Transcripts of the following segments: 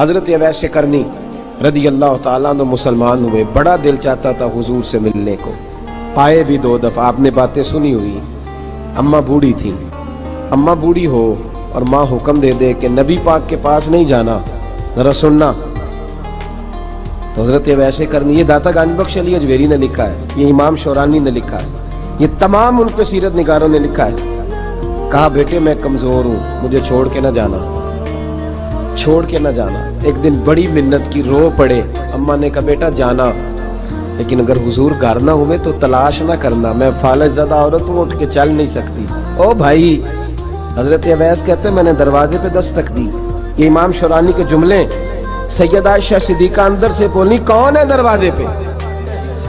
حضرت اویس کرنی رضی اللہ تعالیٰ عنہ مسلمان ہوئے، بڑا دل چاہتا تھا حضور سے ملنے کو، آئے بھی 2 دفعہ، آپ نے باتیں سنی ہوئی۔ اماں بوڑھی تھی، اماں بوڑھی ہو اور ماں حکم دے دے کہ نبی پاک کے پاس نہیں جانا، ذرا سننا، تو حضرت اویس کرنی، یہ داتا گانج بخش علی اجویری نے لکھا ہے، یہ امام شورانی نے لکھا ہے، یہ تمام ان پہ سیرت نگاروں نے لکھا ہے، کہا بیٹے میں کمزور ہوں، مجھے چھوڑ کے نہ جانا، چھوڑ کے نہ جانا۔ ایک دن بڑی منت کی، رو پڑے، اماں نے کہا بیٹا جانا، لیکن اگر حضور گھر نہ ہوئے تو تلاش نہ کرنا، میں فالج زدہ عورت ہوں، اٹھ کے چل نہیں سکتی۔ او بھائی، حضرت اویس کہتے میں نے دروازے پہ دستک دی، یہ امام شورانی کے جملے، سیدہ عائشہ صدیقہ اندر سے بولی کون ہے دروازے پہ؟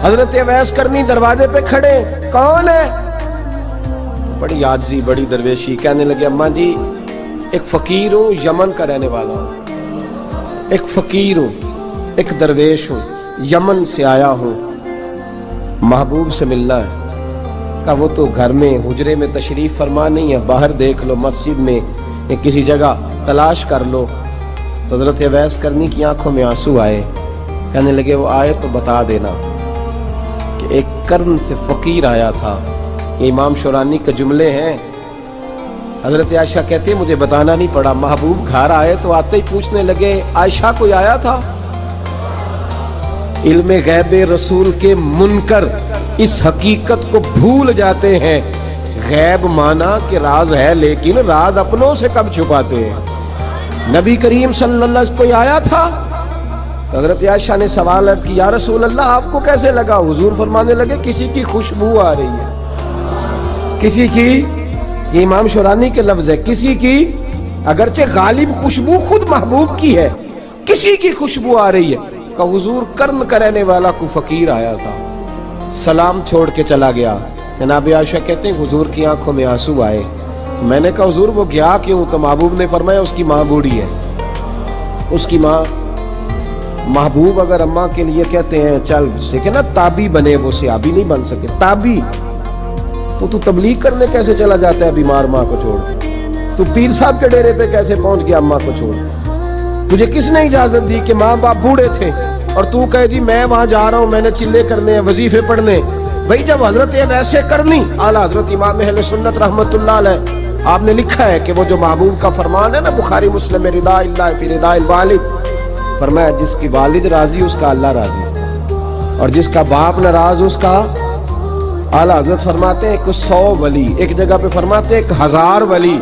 حضرت اویس کرنی دروازے پہ کھڑے، کون ہے؟ بڑی عاجزی، بڑی درویشی، کہنے لگے اماں جی ایک فقیر ہوں، یمن کا رہنے والا ہوں، ایک فقیر ہوں، ایک درویش ہوں، یمن سے آیا ہوں، محبوب سے ملنا ہے۔ کہا وہ تو گھر میں حجرے میں تشریف فرما نہیں ہے، باہر دیکھ لو، مسجد میں یا کسی جگہ تلاش کر لو۔ تو حضرت اویس کرنی کی آنکھوں میں آنسو آئے، کہنے لگے وہ آئے تو بتا دینا کہ ایک قرن سے فقیر آیا تھا۔ یہ امام شورانی کے جملے ہیں۔ حضرت عائشہ کہتے ہیں مجھے بتانا نہیں پڑا، محبوب گھر آئے تو آتے ہی پوچھنے لگے عائشہ کوئی آیا تھا؟ علم غیب رسول کے منکر اس حقیقت کو بھول جاتے ہیں، غیب مانا کہ راز ہے لیکن راز اپنوں سے کب چھپاتے ہیں۔ نبی کریم صلی اللہ علیہ وسلم کوئی آیا تھا؟ حضرت عائشہ نے سوال عرض کی یا رسول اللہ آپ کو کیسے لگا؟ حضور فرمانے لگے کسی کی خوشبو آ رہی ہے، کسی کی، یہ امام شورانی کے لفظ ہے، کسی کی، اگرچہ غالب خوشبو خود محبوب کی ہے، کسی کی خوشبو آ رہی ہے۔ کہ حضور قرن کا رہنے والا کو فقیر آیا تھا، سلام چھوڑ کے چلا گیا۔ جناب عائشہ کہتے ہیں حضور کی آنکھوں میں آنسو آئے، میں نے کہا حضور وہ گیا کیوں؟ تو محبوب نے فرمایا اس کی ماں بوڑھی ہے، اس کی ماں، محبوب اگر اماں کے لیے کہتے ہیں چل دیکھیں نا تابی بنے، وہ صحابی نہیں بن سکے، تابی، تو تبلیغ کرنے کیسے چلا جاتا ہے بیمار ماں کو چھوڑ کے؟ تو پیر صاحب کے ڈیرے پہ کیسے پہنچ گیا اماں کو چھوڑ کے؟ تجھے کس نے اجازت دی کہ ماں باپ بوڑھے تھے اور تو کہے جی میں وہاں جا رہا ہوں، میں نے چلے کرنے ہیں، وظیفے پڑھنے؟ بھئی جب حضرت اویس کرنی اعلیٰ حضرت امام اہل سنت رحمت اللہ علیہ، آپ نے لکھا ہے کہ وہ جو محبوب کا فرمان ہے نا بخاری مسلم میں، رضا اللہ فی رضا الوالد، فرمایا جس کی والد راضی اس کا اللہ راضی، اور جس کا باپ ناراض اس کا، اعلیٰ حضرت فرماتے ہیں 100 ولی، ایک جگہ پہ فرماتے ہیں 1000 ولی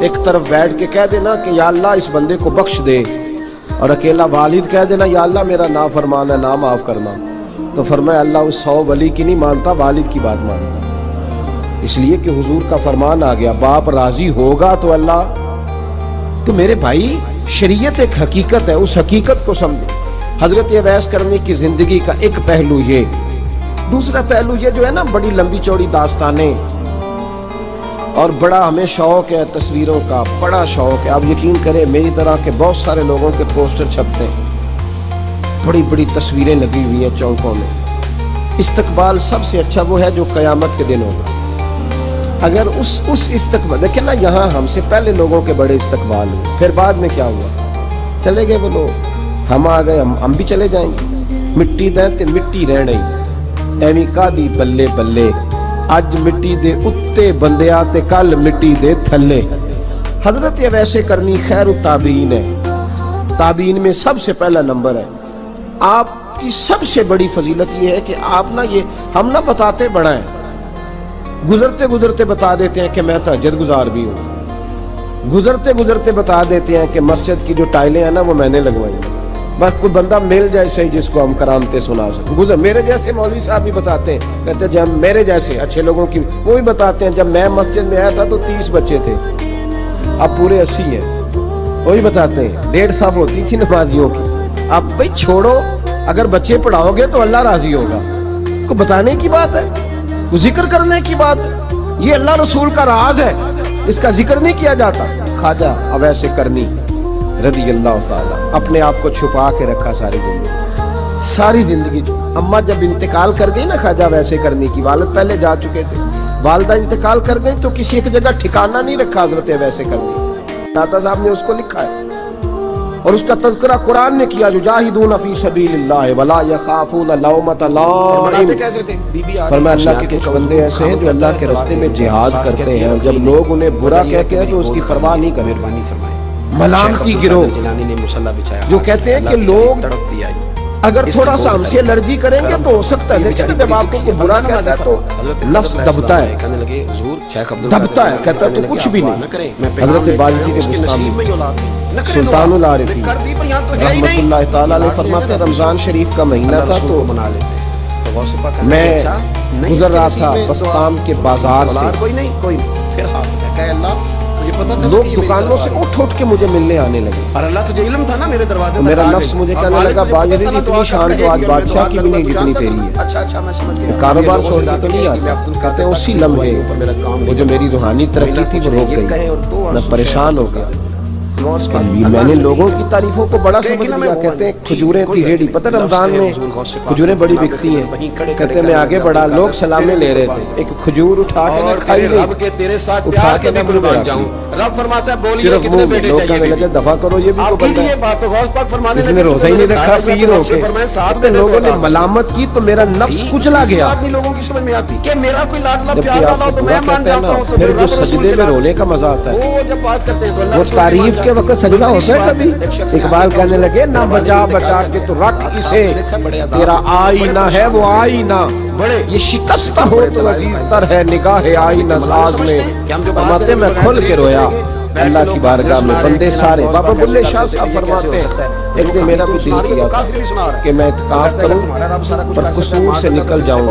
ایک طرف بیٹھ کے کہہ دینا کہ یا اللہ اس بندے کو بخش دے، اور اکیلا والد کہہ دینا یا اللہ میرا نافرمان ہے، نہ معاف کرنا، تو فرمایا اللہ اس 100 ولی کی نہیں مانتا، والد کی بات مانتا، اس لیے کہ حضور کا فرمان آ گیا باپ راضی ہوگا تو اللہ۔ تو میرے بھائی شریعت ایک حقیقت ہے، اس حقیقت کو سمجھے۔ حضرت اویس کرنی کی زندگی کا ایک پہلو یہ، دوسرا پہلو یہ جو ہے نا بڑی لمبی چوڑی داستانیں، اور بڑا ہمیں شوق ہے تصویروں کا، بڑا شوق ہے، آپ یقین کریں میری طرح کے بہت سارے لوگوں کے پوسٹر چھپتے ہیں، بڑی بڑی تصویریں لگی ہوئی ہیں چوکوں میں۔ استقبال سب سے اچھا وہ ہے جو قیامت کے دن ہوگا۔ اگر اس استقبال دیکھیں نا، یہاں ہم سے پہلے لوگوں کے بڑے استقبال ہوئے، پھر بعد میں کیا ہوا؟ چلے گئے وہ لوگ، ہم آ گئے، ہم بھی چلے جائیں گے۔ مٹی دیں تے مٹی رہنا ہی، ایویں کا دی بلے بلے، اج مٹی دے اتے بندیاں تے کل مٹی دے تھلے۔ حضرت اویس کرنی خیر التابعین ہے، تابعین میں سب سے پہلا نمبر ہے۔ آپ کی سب سے بڑی فضیلت یہ ہے کہ آپ نا، یہ ہم نہ بتاتے بڑا ہیں، گزرتے گزرتے بتا دیتے ہیں کہ میں تہجد گزار بھی ہوں، گزرتے گزرتے بتا دیتے ہیں کہ مسجد کی جو ٹائلیں ہیں نا وہ میں نے لگوائی ہیں، بس کوئی بندہ مل جائے صحیح جس کو ہم کرامتے سنا سکیں۔ میرے جیسے مولوی صاحب بھی بتاتے ہیں، کہتے ہیں جب میرے جیسے اچھے لوگوں کی، وہ بھی بتاتے ہیں جب میں مسجد میں آیا تھا تو 30 بچے تھے، اب پورے 80 ہیں، وہی بتاتے ہیں 150 ہوتی تھی نمازیوں کی، اب بھائی چھوڑو، اگر بچے پڑھاؤ گے تو اللہ راضی ہوگا، کو بتانے کی بات ہے، کو ذکر کرنے کی بات ہے، یہ اللہ رسول کا راز ہے، اس کا ذکر نہیں کیا جاتا۔ خواجہ اویس کرنی رضی اللہ تعالیٰ اپنے آپ کو چھپا کے رکھا ساری زندگی۔ اماں جب انتقال کر گئی نا خواجہ اویس کرنی کی، والد پہلے جا چکے تھے، والدہ انتقال کر گئی تو کسی ایک جگہ ٹھکانہ نہیں رکھا حضرت اویس کرنی، داتا صاحب نے اس کو لکھا ہے، اور اس کا تذکرہ قرآن نے کیا، جو جاہدون فی سبیل اللہ ولا یخافون لومۃ لائم. کیسے تھے؟ فرمایا اللہ کے کچھ بندے ایسے ہیں جو اللہ کے راستے میں جہاد کرتے ہیں، جب لوگ انہیں برا کہتے ہیں تو اس کی پرواہ نہیں کرتے. مہربانی فرمائے. ملامتی گروہ جیلانی نے مصلی بچھایا، جو کہتے ہیں کہ لوگ تڑپ دیا. اگر تھوڑا سا ہم سے الرجی کریں گے تو ہو سکتا ہے، لیکن جب آپ کو برا کہتا ہے تو لفظ دبتا ہے، کہنے لگے حضور شیخ عبد دبتا ہے، کہتا ہے تو کچھ بھی نہیں. حضرت باجی کے بستانی سلطان العارفین رحمت اللہ تعالیٰ علیہ فرماتے ہیں رمضان شریف کا مہینہ تھا تو منا لیتے. میں گزر رہا تھا بستان کے بازار سے، کوئی نہیں کوئی پھر کہ اللہ لوگ دکانوں سے اٹھ اٹھ کے مجھے ملنے آنے لگے، اور اللہ تجھے علم تھا نا میرے دروازے. میرا نفس مجھے کہنے لگا باجی اتنی شان تو آج بادشاہ کی بھی نہیں جتنی تیری ہے. اچھا میں سمجھ گیا. کاروبار چھوڑ کے تو نہیں آتا. کہتے ہیں اسی لمحے وہ جو میری روحانی ترقی تھی وہ رک گئی، میں پریشان ہو گیا. میں نے لوگوں کی تعریفوں کو بڑا سمجھ لیا. کہتے ہیں کھجوریں تھی ریڈی، پتہ رمضان میں کھجوریں بڑی بکتی ہیں. کہتے ہیں میں آگے بڑھا، لوگ سلامیں لے رہے تھے، ایک کھجور اٹھا کے نہ کھائی نہیں، اٹھا کے نہ منہ میں رکھی. رب فرماتا ہے بولیے صرف کتنے بیٹے لوگ کہنے لگے دفع کرو، یہ بھی تو بندہ ہے اس نے روزہ ہی نہیں رکھا، پیر ہو کے. لوگوں نے ملامت کی تو میرا نفس کچلا گیا. لوگوں کی سمجھ میں آتی کہ میرا کوئی لاڈلا جبکہ پیار آپ والا ہو کو تو برا میں مان کہتے ہیں جاتا نا، ہوں. تو پھر میرا جو رسول سجدے کے میں نام رونے کا مزہ آتا ہے. وہ جب بات کرتے ہیں تو اللہ وہ رسول تعریف مان کے جاتا وقت سجدہ ہوتا ہے کبھی. اقبال کہنے لگے نہ بچا بچا کے تو رکھ اسے، تیرا آئینہ ہے وہ آئینہ، یہ شکستہ ہو تو عزیز تر ہے نگاہ آئینہ ساز میں. فرماتے میں کھل کے رویا اللہ کی بارگاہ میں. بندے سارے بابا بلے شاہ صاحب فرماتے ہیں ایک دن میرا بھی دل کیا تھا کہ میں اعتکاف کروں پر قصور سے نکل جاؤں.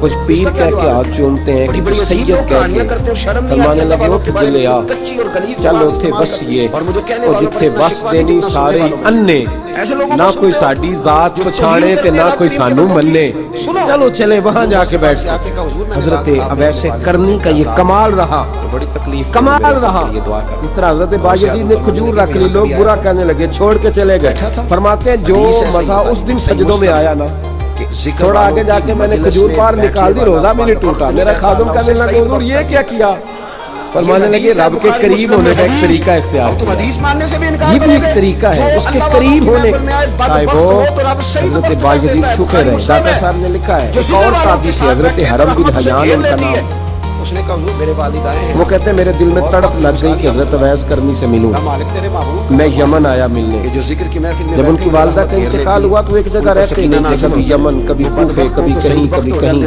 کچھ پیر کہہ کے ہاتھ چومتے ہیں کہ کچھ سید کہہ کے فرمانے لگے ہو کہ دلے آ چل اتھے بسیے اور جتھے بس دینی سارے اننے، نہ کوئی ساڈی ذات پچھاڑے تے نہ کوئی سانو ملے، چلو چلے وہاں جا کے بیٹھ. حضرت اویس کرنی کا یہ کمال رہا، بڑی تکلیف کمال رہا. اس طرح حضرت باجی نے کھجور رکھ لی، لوگ برا کہنے لگے، چھوڑ کے چلے گئے. فرماتے ہیں جو مزہ اس دن سجدوں میں آیا نا، تھوڑا آگے جا کے میں نے کھجور پار نکال دی، روزہ بھی نہیں ٹوٹا. میرا خادم کہنے لگا حضور یہ کیا کیا؟ فرمانے لگے رب کے قریب ہونے کا ایک طریقہ اختیار کیا، یہ بھی ایک طریقہ ہے اس کے قریب ہونے. صاحبو حضرت باجی چھپے رہے. داتا صاحب نے لکھا ہے ایک اور صحابی سے حضرت حرم بن حیان ان کا نام، اس نے کہا حضور میرے والد آئے ہیں. وہ کہتے ہیں میرے دل میں تڑپ لگ گئی کہ حضرت اویس کرنی سے ملوں. میں یمن آیا ملنے. جو ذکر کی محفل میں جب ان کی والدہ کا انتقال ہوا تو ایک جگہ رہتے نہیں تھے، کبھی یمن کبھی کوفے کبھی کہیں کبھی کہیں.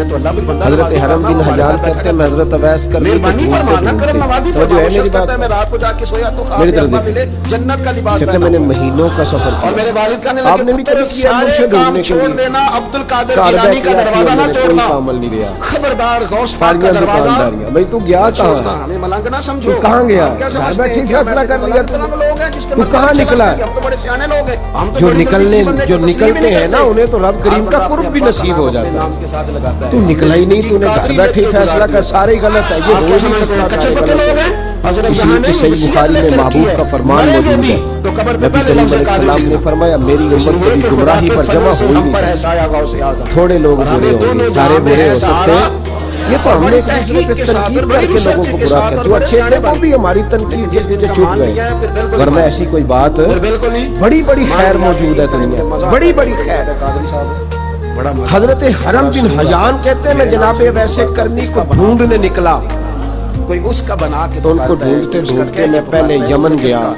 حضرت حرم بن حیان کہتے ہیں میں حضرت اویس کرنی کو ڈھونڈتے ڈھونڈتے ہے میری بات میں رات کو جا کے سویا تو میری طرف خواب ملے جنت کا لباس کہتے ہیں میں نے مہینوں کا سفر اور میرے کیا. والد کہنے آپ نے لگے بھی پتر کبھی کیا سارے مرشد کام ڈھونڈنے کے چھوڑ لیے؟ دینا، عبد القادر کعبہ جیلانی کا کیا دروازہ نہ کوئی چھوڑنا، عمل نہیں رہا. خبردار غوث پاک ساریاں کا دروازہ دکانداریاں. بھائی تو گیا کہاں ہے؟ ہمیں ملنگ نہ سمجھو. تو کہاں گیا؟ کیا گھر سمجھتے بیٹھے ہیں؟ فیصلہ کر لیا تو لوگ ہیں جس کے تو کہاں نکلا ہے؟ ہم تو بڑے سیانے لوگ ہیں. ہم تو جو بڑی نکلنے زندگی بندے جو کو تسلیم ہی نکلتے نہیں ہیں نا کرتے. انہیں تو رب کریم کا قرب بھی نصیب ہو جاتا ہے. نام کے ساتھ لگاتا ہے. تو نکلا ہی نہیں، تو نے گھر بیٹھے ہی فیصلہ کر، سارے ہی غلط ہے. یہ ہو نہیں سکتا، کچے سارے پکے غلط لوگ ہے. ہیں. اس لیے کہ صحیح بخاری میں محبوب کا فرمان موجود ہے. نبی کریم علیہ السلام نے فرمایا میری امت کبھی گمراہی پر جمع ہوئی نہیں. تھوڑے لوگ برے ہوں گے، سارے برے ہو سکتے ہیں. یہ تو ہم نے ایک دوسرے پہ تنقید کر کے لوگوں کو برا کیا. جو اچھے تھے وہ بھی ہماری تنقید کے پیچھے چھپ گئے، ورنہ ایسی کوئی بات بڑی بڑی خیر موجود ہے دنیا میں، بڑی بڑی خیر. حضرت حرم بن حیان کہتے ہیں میں جناب ویسے کرنی کو ڈھونڈنے نکلا. کوئی اس کا بنا کے تو ان کو ڈھونڈتے ڈھونڈتے میں پہلے یمن گیا.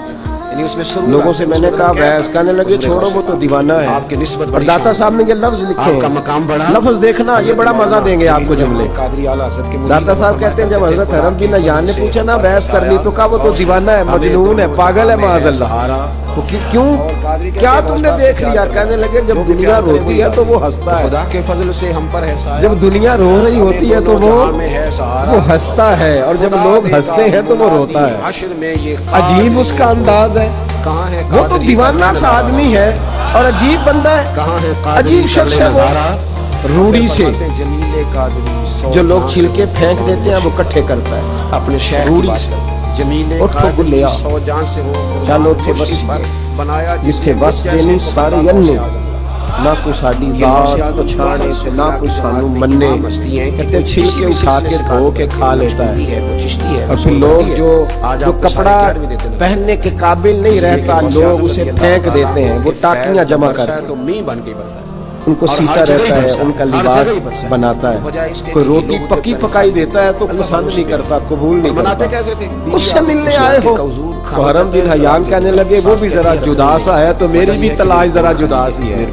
لوگوں سے میں نے کہا ویس، کہنے لگے چھوڑو وہ تو دیوانہ ہے. اور داتا صاحب نے یہ لفظ لکھے ہیں، لفظ دیکھنا یہ بڑا مزہ دیں گے آپ کو جملے. داتا صاحب کہتے ہیں جب حضرت حرم بن حیان نے پوچھا نا ویس کرنی، تو کہا وہ تو دیوانہ ہے، مجنون ہے، پاگل ہے معاذ اللہ. کیوں؟ کیا تم نے دیکھ لیا؟ کہنے لگے جب دنیا روتی ہے تو وہ ہنستا ہے. خدا کے فضل سے ہم پر ہے سایہ. جب دنیا رو رہی ہوتی ہے تو وہ ہنستا ہے، اور جب لوگ ہنستے ہیں تو وہ روتا ہے. عشر میں یہ عجیب اس کا انداز ہے. کہاں ہے وہ تو دیوانہ سا آدمی ہے اور عجیب بندہ ہے، کہاں ہے عجیب شخص ہے وہ. روڑی سے جو لوگ چھلکے پھینک دیتے ہیں وہ اکٹھے کرتا ہے اپنے شہر روڑی سے. جمیلے اٹھو گلیا سو جان سے ہو چلو تھے بس بنایا جتھے بس دینی ساری اننے، نہ کوئی ساڈی ذات پچھانے سے نہ کوئی سانو مننے. کہتے ہیں چھلکے اٹھا کے دھو کے کھا لیتا ہے. اور پھر لوگ جو کپڑا پہننے کے قابل نہیں رہتا لوگ اسے پھینک دیتے ہیں, وہ ٹاکیاں جمع کرتے ہیں, ان کو سیتا رہتا ہے, ان کا لباس بناتا ہے. کوئی روٹی پکی پکائی دیتا ہے تو پسند نہیں کرتا, قبول نہیں کرتا. اس سے ملنے آئے ہو. حرم بن حیان کہنے لگے وہ بھی ذرا جدا سا ہے تو میری بھی تلاش ذرا جدا سی ہے,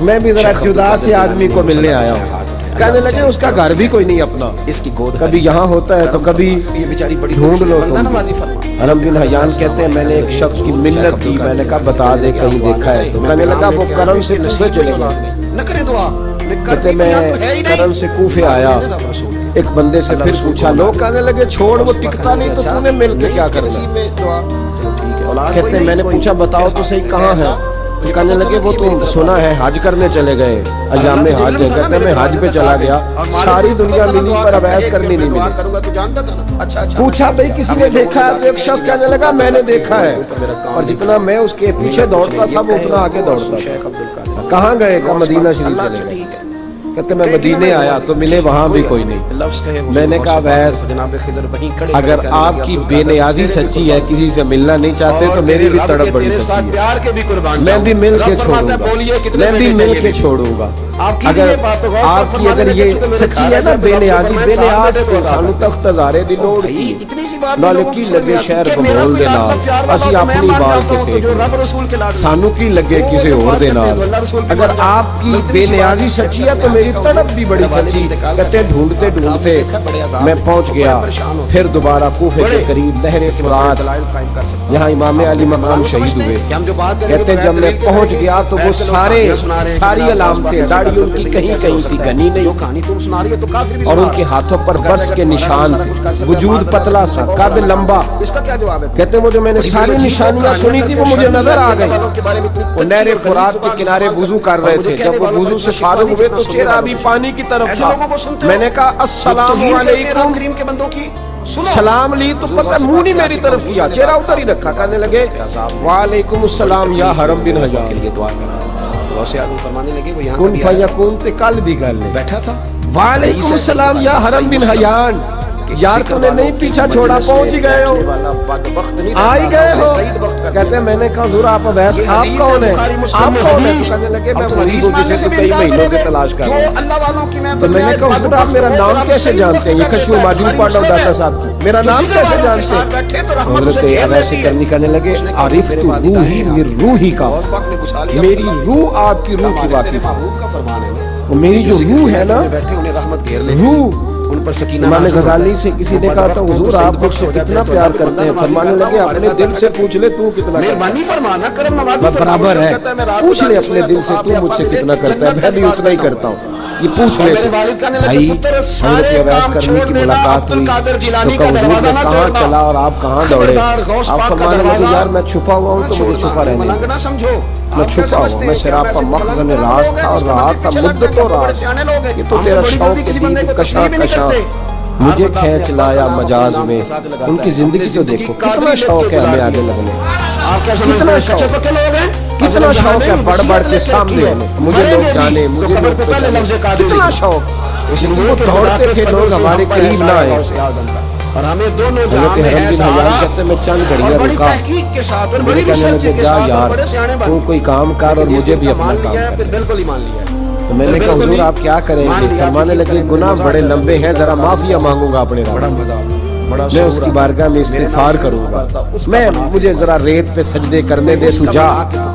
میں بھی ذرا جدا سے آدمی کو ملنے آیا ہوں. کہنے لگے اس کا گھر بھی کوئی نہیں اپنا, اس کی گود کبھی یہاں ہوتا ہے تو کبھی یہ بیچاری بڑی ڈھونڈ لو. حرم بن حیان کہتے ہیں میں نے ایک شخص کی منت کی, میں نے کہا بتا دے کہیں دیکھا ہے, تو کہنے لگا وہ کرم سے کوفے چلے گئے. کہتے میں کرم سے کوفے آیا, ایک بندے سے پھر پوچھا, لوگ کہنے لگے چھوڑ وہ ٹکتا نہیں تو تو نے مل کے کیا کرنا. کہتے ہیں میں نے پوچھا بتاؤ تو صحیح کہاں ہے, کہنے لگے وہ تو سنا ہے حج کرنے چلے گئے, ایام میں حج ہے. کہتے میں حج پہ چلا گیا, ساری دنیا ملی پر عویس کرنی نہیں ملی. پوچھا بھئی کسی نے دیکھا ہے, تو ایک شخص کہنے لگا میں نے دیکھا ہے, اور جتنا میں اس کے پیچھے دوڑتا تھا وہ اتنا آگے دوڑتا تھا. کہاں گئے؟ کہ مدینہ شریف چلے گئے. کہتے میں مدینے آیا تو ملے وہاں بھی کوئی نہیں. میں نے کہا ویس اگر آپ کی بے نیازی سچی ہے, کسی سے ملنا نہیں چاہتے, تو میری بھی تڑپ بڑی سچی ہے, میں بھی مل کے چھوڑوں گا, میں بھی مل کے چھوڑوں گا. اگر آپ کی اگر یہ سچی ہے نا بے نیازی, بے نیاز سے سانو تخت ہزارے دی لوڑ کی نال کی لگے شہر بمول دے نال, اسی اپنی بال کے سیکھ سانو کی لگے کسی اور دے نال. اگر آپ کی بے نیازی سچی ہے تو میری تڑپ بھی بڑی سچی. کہتے ہیں ڈھونڈتے ڈھونڈتے میں پہنچ گیا, پھر دوبارہ کوفے کے قریب نہر فرات, یہاں امام علی مقام شہید ہوئے. کہتے ہیں جب میں پہنچ گیا تو وہ ساری علامتیں, داڑھی ان کی کہیں کہیں تھی گھنی نہیں, اور ان کے ہاتھوں پر برس کے نشان, وجود پتلا سا, قد لمبا. کہتے ہیں وہ جو میں نے ساری نشانیاں سنی تھی وہ مجھے نظر آ گئی. وہ نہر فرات کے کنارے وضو کر رہے تھے, جب وہ وضو سے فارغ ہوئے تو چہرہ بھی پانی کی طرف تھا. میں نے کہا السلام علیکم, سلام لی تو پتہ منہ نہیں میری طرف کیا, چہرہ ادھر ہی رکھا. کہنے لگے وعلیکم السلام یا حرم بن حیان. کن فیکون تے کل دی گل ہے, بیٹھا تھا وعلیکم السلام یا حرم بن حیان. یار تو نے نہیں پیچھا چھوڑا, پہنچ ہی گئے ہو, آ ہی گئے ہو. کہتے ہیں میں نے کہا حضور آپ اویس, آپ کون ہیں, آپ کون ہیں؟ کہنے لگے میں وہی ہوں جسے تو کئی مہینوں سے تلاش کر رہا ہوں. تو میں نے کہا حضور آپ میرا نام کیسے جانتے ہیں, یہ کشمیر ماجور پڑھ رہا ہوں ڈاکٹر صاحب کی, میرا نام کیسے جانتے ہیں؟ حضرت اویس کرنی کہنے لگے عارف تو روحی من روحی کا, میری روح آپ کی روح کی واقف ہے. میری جو روح ہے نا, روح. امام غزالی سے کسی نے کہا تھا حضور آپ مجھ سے کتنا پیار کرتے ہیں, فرمانے لگے اپنے دل سے پوچھ لے تو کتنا کرتا ہے. برابر ہے, پوچھ لے اپنے دل سے تو مجھ سے کتنا کرتا ہے, میں بھی اتنا ہی کرتا ہوں. یہ پوچھ لے بھائی. حضرت اویس کرنی کی ملاقات ہوئی تو کہا حضور میں کہاں چلا اور آپ کہاں دوڑے. آپ فرمانے لگے یار میں چھپا ہوا ہوں تو مجھے چھپا رہنے, میں چھپا ہوا, میں شراب کا مخزن راز تھا اور رہا تھا مدت و راز. یہ تو تیرا شوق کے دید کشاں کشاں مجھے کھینچ لایا مجاز میں. ان کی زندگی تو دیکھو کتنا شوق ہے ہمیں آگے لگنے, کتنا شوق, کتنا شوق ہے بڑھ بڑھ کے سامنے ہمیں, مجھے لوگ جانے, مجھے لوگ پسند, کتنا شوق. وہ دوڑتے تھے لوگ ہمارے قریب نہ آئے. اور ہمیں دونوں حضرت حرم بن حیان کہتے میں چند گھڑیاں رکا, میرے کہنے لگے جا یار تو کوئی کام کر اور مجھے بھی اپنا کام کر. تو میں نے کہا حضور آپ کیا کریں گے؟ فرمانے لگے گناہ بڑے لمبے ہیں, ذرا معافیہ مانگوں گا اپنے رب, میں اس کی بارگاہ میں استغفار کروں گا, میں مجھے ذرا ریت پہ سجدے کرنے دے, تو جا,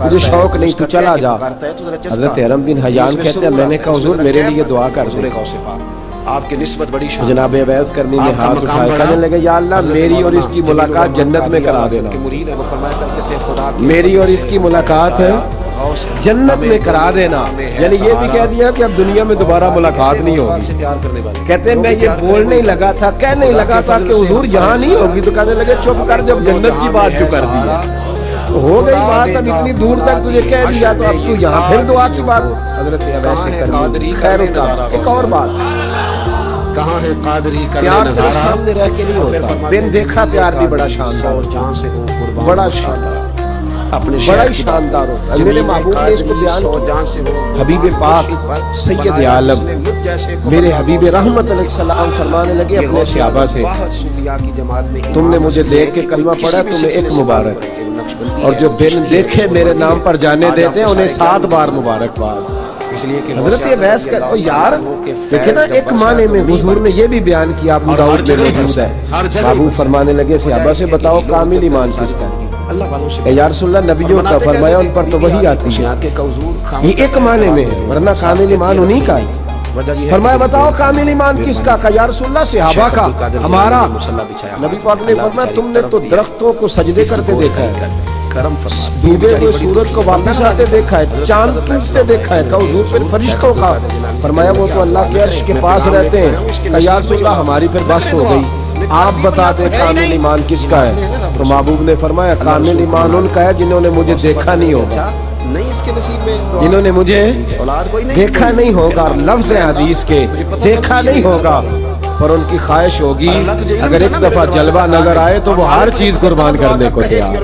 مجھے شوق نہیں تو چلا جا. حضرت حرم بن حیان کہتے ہیں میں نے کہا حضور میرے لیے دعا کر دیں. آپ کی نسبت بڑی شان. جناب اویس کرنی نے ہاتھ اٹھائے, کہنے لگے یا اللہ میری اور اس کی ملاقات جنت میں کرا دینا, میری اور اس کی ملاقات جنت میں کرا دینا. یعنی یہ بھی کہہ دیا کہ اب دنیا میں دوبارہ ملاقات نہیں ہوگی. کہتے ہیں میں یہ بولنے ہی لگا تھا, کہنے لگا تھا کہ حضور یہاں نہیں ہوگی, تو کہنے لگے چپ کر, جب جنت کی بات جو کر دی ہو گئی بات, اب اتنی دور تک تجھے کہہ دیا تو اب تو یہاں پھر دعا کی بات. حضرت اویس کرنی خیر ہوتا. ایک اور بات, کہاں ہے قادری پیار سے سامنے رہ کے نہیں ہوتا, بن دیکھا پیار بھی بڑا شاندار, بڑا شاندار. اپنے بڑا شہر ہی کی شاندار ہوتا ہے. زمین میرے محبوب نے اس کو قادری بیان سو کیا. جان سے وہ حبیب پاک سید عالم میرے حبیب رحمت علیہ السلام فرمانے لگے اپنے صحابہ سے, تم نے مجھے دیکھ کے کلمہ پڑھا تمہیں ایک مبارک, اور جو بن دیکھے میرے نام پر جانے دیتے ہیں انہیں 7 بار مبارکباد. حضرت یہ بحث کر یار دیکھیں نا, ایک معنی میں حضور نے یہ بھی بیان کیا ابو داؤد میں موجود ہے. محبوب فرمانے لگے صحابہ سے بتاؤ کامل ایمان کس کا ہے؟ کہ یا رسول اللہ نبیوں کا فرمایا ان پر تو وہی آتی ہے. یہ ایک معنی میں ہے, ورنہ کامل ایمان انہی کا ہے. فرمایا بتاؤ کامل ایمان کس کا؟ کہ یا رسول اللہ صحابہ کا, ہمارا. نبی پاک نے فرمایا تم نے تو درختوں کو سجدے کرتے دیکھا ہے, ڈوبے ہوئے سورج کو واپس آتے دیکھا ہے, چاند ٹوٹتے دیکھا ہے. کہ حضور پھر فرشتوں کا؟ فرمایا وہ تو اللہ کے عرش کے پاس رہتے ہیں. کہ یا رسول اللہ ہماری پھر بس ہو گئی, آپ بتا دیں کامل ایمان کس کا ہے. تو محبوب نے فرمایا کامل ایمان ان کا ہے جنہوں نے مجھے دیکھا نہیں ہوگا, جنہوں نے مجھے دیکھا نہیں ہوگا. لفظ حدیث کے دیکھا نہیں ہوگا پر ان کی خواہش ہوگی اگر ایک دفعہ جلوہ نظر آئے تو وہ ہر چیز قربان کرنے کو تیار.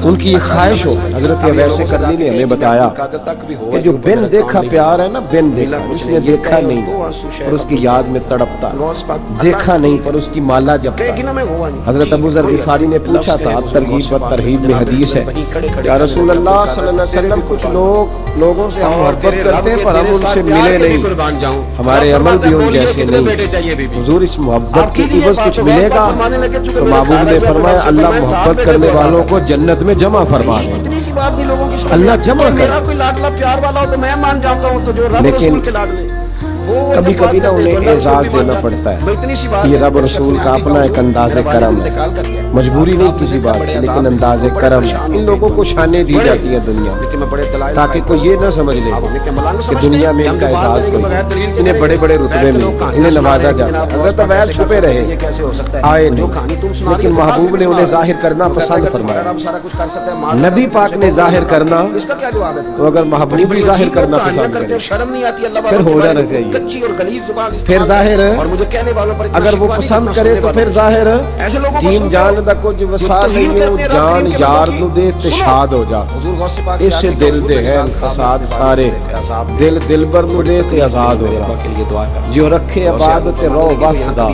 ان کی یہ خواہش ہو. حضرت ویسے کرنی نے ہمیں بتایا کہ جو بن دیکھا پیار ہے نا, بن دیکھا اس نے دیکھا نہیں اور اس کی یاد میں تڑپتا, دیکھا نہیں پر اس کی مالا جپتا. حضرت ابو ذر غفاری نے پوچھا تھا, ترغیب و ترہیب میں حدیث ہے, یا رسول اللہ صلی اللہ علیہ وسلم کچھ لوگوں سے ہم محبت کرتے ہیں پر ہم ان سے ملے نہیں, ہمارے عمل بھی ان جیسے نہیں. حضور اس محبت کی عوض کچھ ملے گا؟ تو محبوب نے فرمایا اللہ محبت کرنے والوں کو جنت میں جمع فرما دے. اللہ جمع کر. لیکن کبھی کبھی نہ انہیں اعزاز دینا پڑتا ہے. یہ رب رسول کا اپنا ایک انداز کرم ہے, مجبوری نہیں کسی بات کی, لیکن انداز کرم. ان لوگوں کو شانیں دی جاتی ہیں دنیا میں تاکہ کوئی یہ نہ سمجھ لے کہ دنیا میں ان کا اعزاز کوئی, انہیں بڑے بڑے رتبے میں انہیں نوازا جاتا ہے. حضرت عبید چھپے رہے آئے نہیں, لیکن محبوب نے انہیں ظاہر کرنا پسند فرمایا. نبی پاک نے ظاہر کرنا, تو اگر محبوب بھی ظاہر کرنا پسند کرے پھر ہو جانا چاہیے. پھر ظاہر اگر وہ پسند کرے تو پھر ظاہر جیم جان دا کچھ وسال نہیں, جان یار نو دے تے شاد ہو جا. اس سے دل دے ہے فساد سارے, دل دلبر نو دے تے آزاد ہو جا. جو رکھے عبادت تے رو واسدا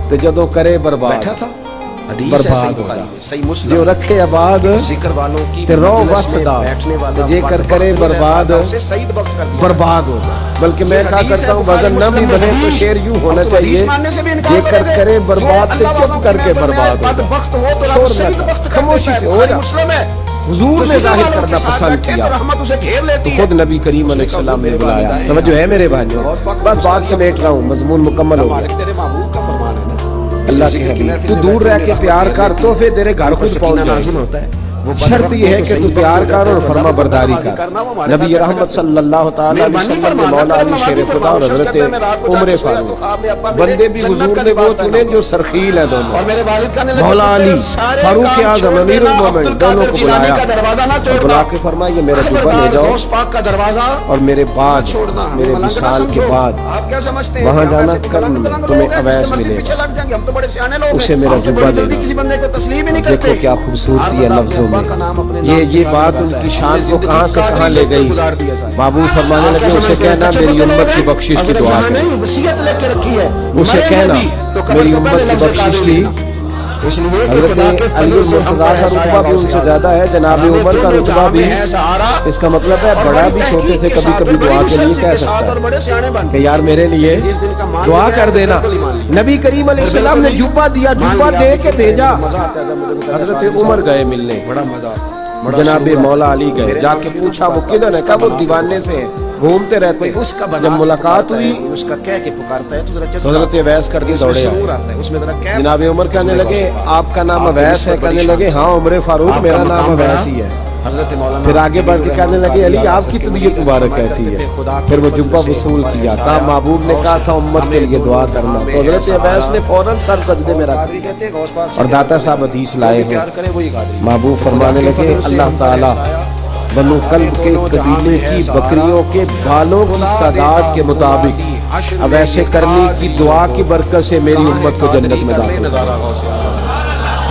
تے جدوں کرے برباد برباد ہو جا. جو رکھے عباد تے رو واسدا تے جے کر کرے برباد برباد ہو جا. بلکہ میں کہا کرتا ہوں وزن نہ بھی بنے تو شعر یوں ہونا چاہیے, جے کر کرے برباد سے چپ کر کے برباد ہو جا. خاموشی سے ہو جا. حضور نے ظاہر کرنا پسند کیا تو خود نبی کریم علیہ السلام نے بلایا. توجہ ہے میرے بھائیوں, بس بات سمیٹ رہا ہوں, مضمون مکمل ہو گیا. اللہ کے حبیب تو دور رہ کے پیار کر تو پھر تیرے گھر خود پہنچ جائے. شرط یہ ہے کہ تو پیار کر اور فرما برداری کر. نبی رحمت صلی اللہ تعالی علیہ وسلم نے مولا علی شیر خدا اور حضرت عمر فاروق, بندے بھی حضور نے وہ چنے جو سرخیل ہیں دونوں. مولا علی فاروق اعظم امیر المومنین دونوں کو بلایا اور بلا کے فرمایا یہ میرا جبہ لے جاؤ اور میرے بعد میرے وصال کے بعد وہاں جانا کل تمہیں اویس ملے گا, اسے میرا جبہ دے دو. دیکھو کیا خوبصورتی ہے لفظوں. یہ بات ان کی شان کو کہاں سے کہاں لے گئی. بابو فرمانے لگے اسے کہنا میری امت کی بخشش کی دعا کرے, اسے کہنا میری امت کی بخشش کی. حضرت علی المرتضیٰ کا رتبہ بھی ان سے زیادہ ہے, جناب عمر کا رتبہ بھی. اس کا مطلب ہے بڑا بھی چھوٹے سے کبھی کبھی دعا کے لیے کہہ سکتا ہے کہ یار میرے لیے دعا کر دینا. نبی کریم علیہ السلام نے جبہ دیا, جبہ دے کے بھیجا. حضرت عمر گئے ملنے, بڑا مزہ. جناب مولا علی گئے, جا کے پوچھا وہ کدھر ہے, کہا وہ دیوانے سے ہیں, گھومتے رہتے. جب ملاقات ہوئی اس کا کہہ کے پکارتا ہے تو حضرت اویس کر کے دوڑے آئے. جناب عمر کہنے لگے آپ کا نام اویس ہے؟ کہنے لگے ہاں عمر فاروق میرا نام اویس ہی ہے. پھر آگے بڑھ کے کہنے لگے علی آپ کی طبیعت مبارک کیسی ہے؟ پھر وہ جبہ وصول کیا. کہا محبوب نے کہا تھا امت کے لیے دعا کرنا. تو حضرت اویس نے فوراً سر سجدے میں رکھ دیا اور داتا صاحب حدیث لائے ہیں. محبوب فرمانے لگے اللہ تعالی بنو کلب کے قبیلے کی بکریوں کے بالوں کی تعداد کے مطابق اویس کرنی کی دعا کی برکت سے میری امت کو جنت میں داخل.